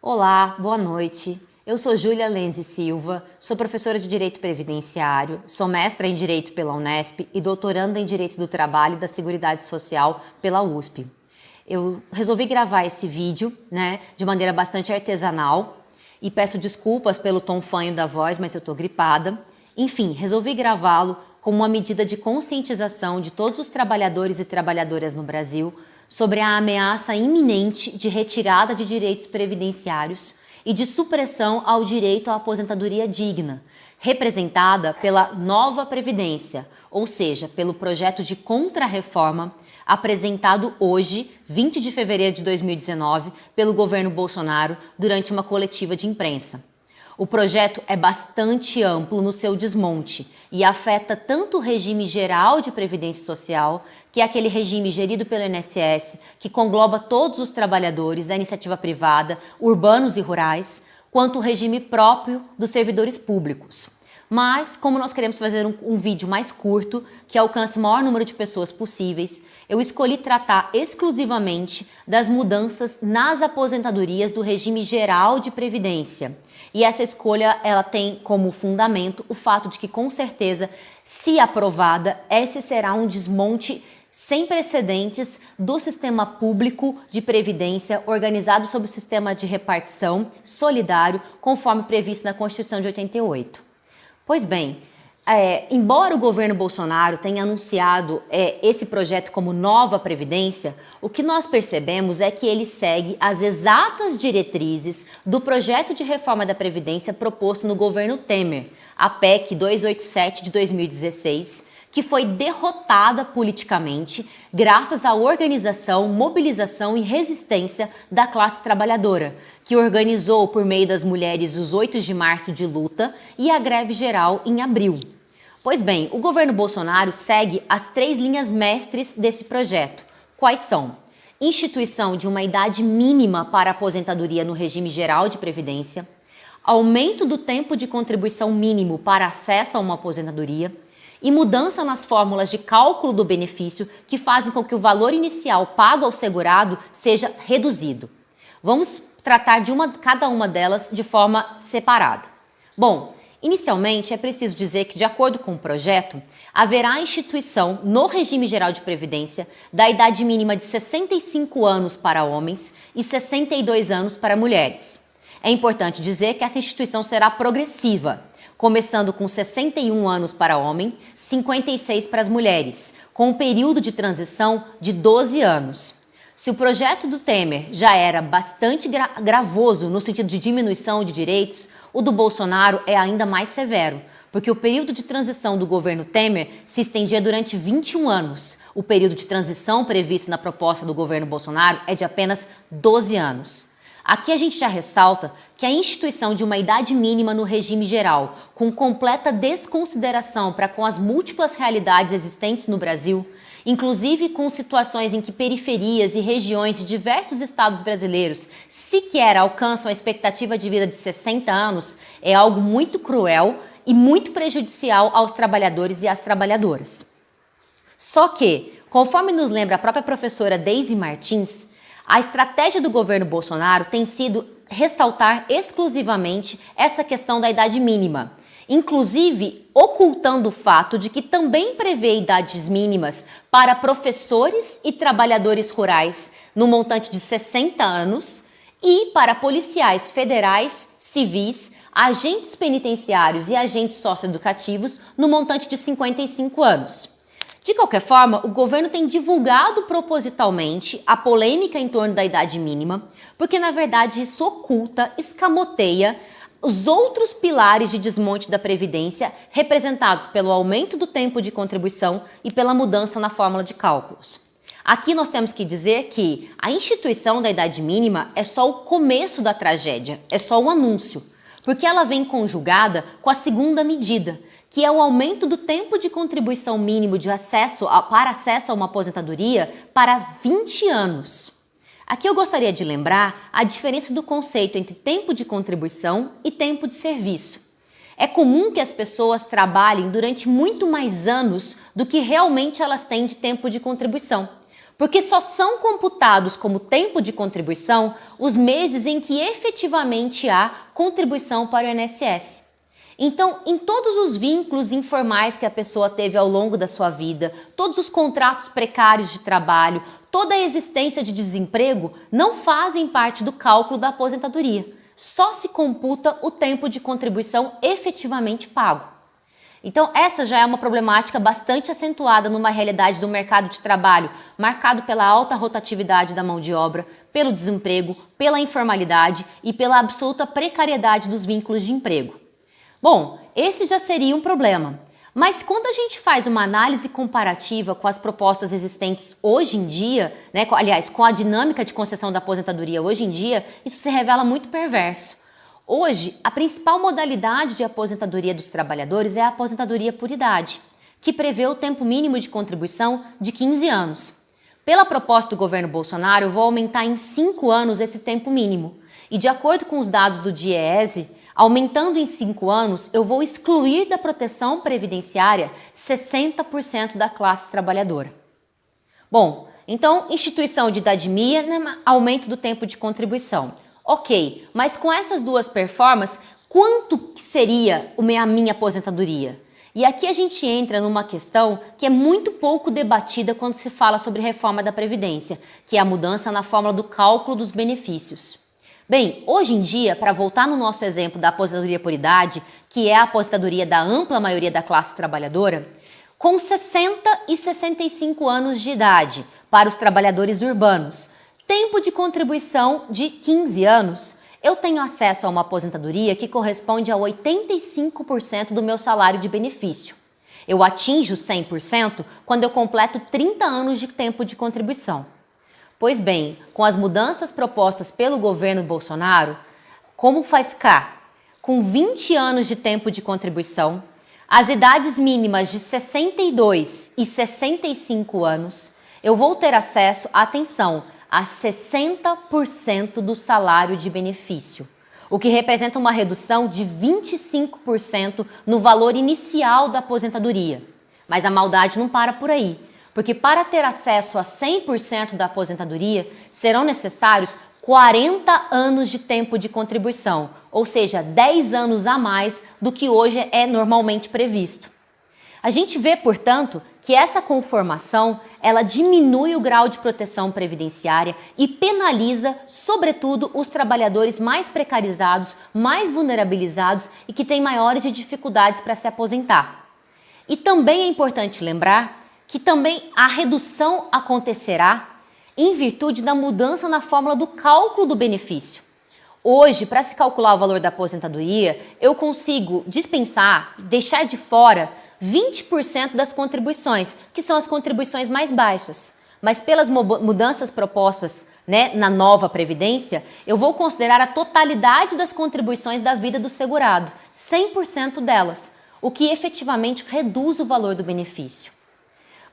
Olá, boa noite. Eu sou Júlia Lenze Silva, sou professora de Direito Previdenciário, sou mestra em Direito pela Unesp e doutoranda em Direito do Trabalho e da Seguridade Social pela USP. Eu resolvi gravar esse vídeo, de maneira bastante artesanal e peço desculpas pelo tom fanho da voz, mas eu estou gripada. Enfim, resolvi gravá-lo como uma medida de conscientização de todos os trabalhadores e trabalhadoras no Brasil sobre a ameaça iminente de retirada de direitos previdenciários e de supressão ao direito à aposentadoria digna, representada pela Nova Previdência, ou seja, pelo projeto de contrarreforma apresentado hoje, 20 de fevereiro de 2019, pelo governo Bolsonaro durante uma coletiva de imprensa. O projeto é bastante amplo no seu desmonte e afeta tanto o regime geral de previdência social, que é aquele regime gerido pelo INSS, que congloba todos os trabalhadores da iniciativa privada, urbanos e rurais, quanto o regime próprio dos servidores públicos. Mas, como nós queremos fazer um vídeo mais curto, que alcance o maior número de pessoas possíveis, eu escolhi tratar exclusivamente das mudanças nas aposentadorias do regime geral de previdência. E essa escolha ela tem como fundamento o fato de que, com certeza, se aprovada, esse será um desmonte sem precedentes do sistema público de previdência organizado sob o sistema de repartição solidário, conforme previsto na Constituição de 88. Pois bem, embora o governo Bolsonaro tenha anunciado esse projeto como nova Previdência, o que nós percebemos é que ele segue as exatas diretrizes do projeto de reforma da Previdência proposto no governo Temer, a PEC 287 de 2016, que foi derrotada politicamente graças à organização, mobilização e resistência da classe trabalhadora, que organizou por meio das mulheres os 8 de março de luta e a greve geral em abril. Pois bem, o governo Bolsonaro segue as 3 linhas mestres desse projeto. Quais são? Instituição de uma idade mínima para aposentadoria no regime geral de previdência, aumento do tempo de contribuição mínimo para acesso a uma aposentadoria, e mudança nas fórmulas de cálculo do benefício que fazem com que o valor inicial pago ao segurado seja reduzido. Vamos tratar de cada uma delas de forma separada. Bom, inicialmente é preciso dizer que, de acordo com o projeto, haverá a instituição no regime geral de previdência da idade mínima de 65 anos para homens e 62 anos para mulheres. É importante dizer que essa instituição será progressiva, começando com 61 anos para homem, 56 para as mulheres, com um período de transição de 12 anos. Se o projeto do Temer já era bastante gravoso no sentido de diminuição de direitos, o do Bolsonaro é ainda mais severo, porque o período de transição do governo Temer se estendia durante 21 anos. O período de transição previsto na proposta do governo Bolsonaro é de apenas 12 anos. Aqui a gente já ressalta que a instituição de uma idade mínima no regime geral, com completa desconsideração para com as múltiplas realidades existentes no Brasil, inclusive com situações em que periferias e regiões de diversos estados brasileiros sequer alcançam a expectativa de vida de 60 anos, é algo muito cruel e muito prejudicial aos trabalhadores e às trabalhadoras. Só que, conforme nos lembra a própria professora Deise Martins, a estratégia do governo Bolsonaro tem sido ressaltar exclusivamente essa questão da idade mínima, inclusive ocultando o fato de que também prevê idades mínimas para professores e trabalhadores rurais no montante de 60 anos e para policiais federais, civis, agentes penitenciários e agentes socioeducativos no montante de 55 anos. De qualquer forma, o governo tem divulgado propositalmente a polêmica em torno da idade mínima, porque na verdade isso oculta, escamoteia os outros pilares de desmonte da Previdência, representados pelo aumento do tempo de contribuição e pela mudança na fórmula de cálculos. Aqui nós temos que dizer que a instituição da idade mínima é só o começo da tragédia, é só o anúncio, porque ela vem conjugada com a segunda medida, que é o aumento do tempo de contribuição mínimo para acesso a uma aposentadoria para 20 anos. Aqui eu gostaria de lembrar a diferença do conceito entre tempo de contribuição e tempo de serviço. É comum que as pessoas trabalhem durante muito mais anos do que realmente elas têm de tempo de contribuição. porque só são computados como tempo de contribuição os meses em que efetivamente há contribuição para o INSS. Então, em todos os vínculos informais que a pessoa teve ao longo da sua vida, todos os contratos precários de trabalho, toda a existência de desemprego não fazem parte do cálculo da aposentadoria. Só se computa o tempo de contribuição efetivamente pago. Então, essa já é uma problemática bastante acentuada numa realidade do mercado de trabalho marcado pela alta rotatividade da mão de obra, pelo desemprego, pela informalidade e pela absoluta precariedade dos vínculos de emprego. Bom, esse já seria um problema. Mas quando a gente faz uma análise comparativa com as propostas existentes hoje em dia, aliás, com a dinâmica de concessão da aposentadoria hoje em dia, isso se revela muito perverso. Hoje, a principal modalidade de aposentadoria dos trabalhadores é a aposentadoria por idade, que prevê o tempo mínimo de contribuição de 15 anos. Pela proposta do governo Bolsonaro, eu vou aumentar em 5 anos esse tempo mínimo. E de acordo com os dados do DIEESE, aumentando em 5 anos, eu vou excluir da proteção previdenciária 60% da classe trabalhadora. Bom, então, instituição de idade mínima, aumento do tempo de contribuição. Ok, mas com essas duas performances, quanto seria a minha aposentadoria? E aqui a gente entra numa questão que é muito pouco debatida quando se fala sobre reforma da Previdência, que é a mudança na fórmula do cálculo dos benefícios. Bem, hoje em dia, para voltar no nosso exemplo da aposentadoria por idade, que é a aposentadoria da ampla maioria da classe trabalhadora, com 60 e 65 anos de idade para os trabalhadores urbanos, tempo de contribuição de 15 anos, eu tenho acesso a uma aposentadoria que corresponde a 85% do meu salário de benefício. Eu atinjo 100% quando eu completo 30 anos de tempo de contribuição. Pois bem, com as mudanças propostas pelo governo Bolsonaro, como vai ficar? Com 20 anos de tempo de contribuição, as idades mínimas de 62 e 65 anos, eu vou ter acesso, atenção, a 60% do salário de benefício, o que representa uma redução de 25% no valor inicial da aposentadoria. Mas a maldade não para por aí, porque para ter acesso a 100% da aposentadoria, serão necessários 40 anos de tempo de contribuição, ou seja, 10 anos a mais do que hoje é normalmente previsto. A gente vê, portanto, que essa conformação ela diminui o grau de proteção previdenciária e penaliza, sobretudo, os trabalhadores mais precarizados, mais vulnerabilizados e que têm maiores dificuldades para se aposentar. E também é importante lembrar que também a redução acontecerá em virtude da mudança na fórmula do cálculo do benefício. Hoje, para se calcular o valor da aposentadoria, eu consigo dispensar, deixar de fora 20% das contribuições, que são as contribuições mais baixas. Mas pelas mudanças propostas na nova Previdência, eu vou considerar a totalidade das contribuições da vida do segurado, 100% delas, o que efetivamente reduz o valor do benefício.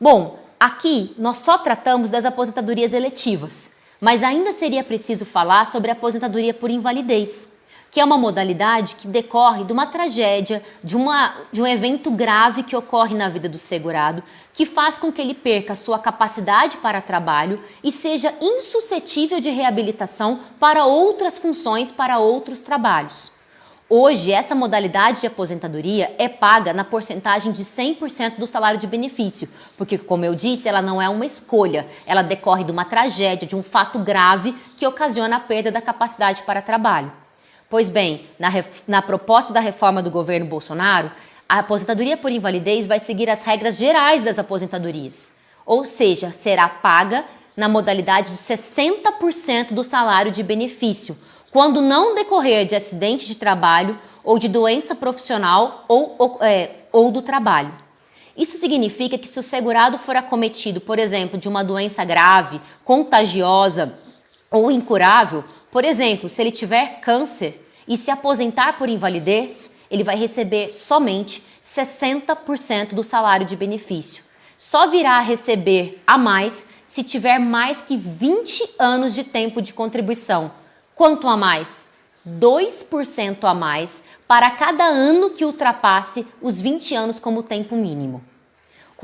Bom, aqui nós só tratamos das aposentadorias eletivas, mas ainda seria preciso falar sobre a aposentadoria por invalidez, que é uma modalidade que decorre de uma tragédia, de um evento grave que ocorre na vida do segurado, que faz com que ele perca sua capacidade para trabalho e seja insuscetível de reabilitação para outras funções, para outros trabalhos. Hoje, essa modalidade de aposentadoria é paga na porcentagem de 100% do salário de benefício, porque, como eu disse, ela não é uma escolha, ela decorre de uma tragédia, de um fato grave que ocasiona a perda da capacidade para trabalho. Pois bem, na proposta da reforma do governo Bolsonaro, a aposentadoria por invalidez vai seguir as regras gerais das aposentadorias, ou seja, será paga na modalidade de 60% do salário de benefício, quando não decorrer de acidente de trabalho ou de doença profissional ou do trabalho. Isso significa que se o segurado for acometido, por exemplo, de uma doença grave, contagiosa ou incurável, por exemplo, se ele tiver câncer e se aposentar por invalidez, ele vai receber somente 60% do salário de benefício. Só virá a receber a mais se tiver mais que 20 anos de tempo de contribuição. Quanto a mais? 2% a mais para cada ano que ultrapasse os 20 anos como tempo mínimo.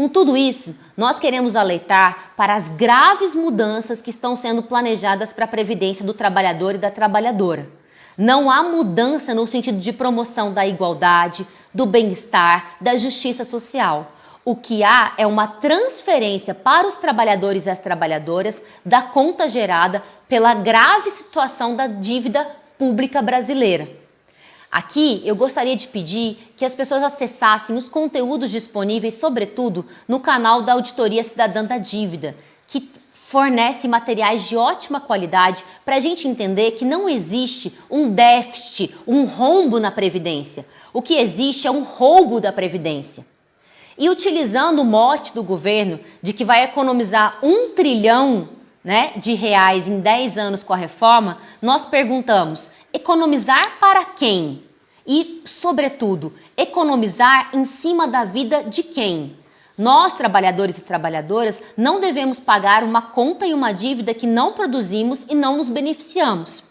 Com tudo isso, nós queremos alertar para as graves mudanças que estão sendo planejadas para a previdência do trabalhador e da trabalhadora. Não há mudança no sentido de promoção da igualdade, do bem-estar, da justiça social. O que há é uma transferência para os trabalhadores e as trabalhadoras da conta gerada pela grave situação da dívida pública brasileira. Aqui eu gostaria de pedir que as pessoas acessassem os conteúdos disponíveis, sobretudo no canal da Auditoria Cidadã da Dívida, que fornece materiais de ótima qualidade para a gente entender que não existe um déficit, um rombo na Previdência. O que existe é um roubo da Previdência. E utilizando o mote do governo de que vai economizar 1 trilhão de reais em 10 anos com a reforma, nós perguntamos: economizar para quem? E, sobretudo, economizar em cima da vida de quem? Nós, trabalhadores e trabalhadoras, não devemos pagar uma conta e uma dívida que não produzimos e não nos beneficiamos.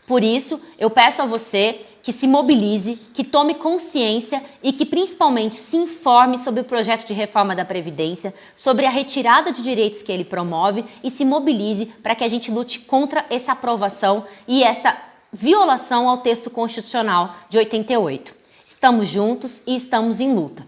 Por isso, eu peço a você que se mobilize, que tome consciência e que principalmente se informe sobre o projeto de reforma da Previdência, sobre a retirada de direitos que ele promove e se mobilize para que a gente lute contra essa aprovação e essa violação ao texto constitucional de 88. Estamos juntos e estamos em luta.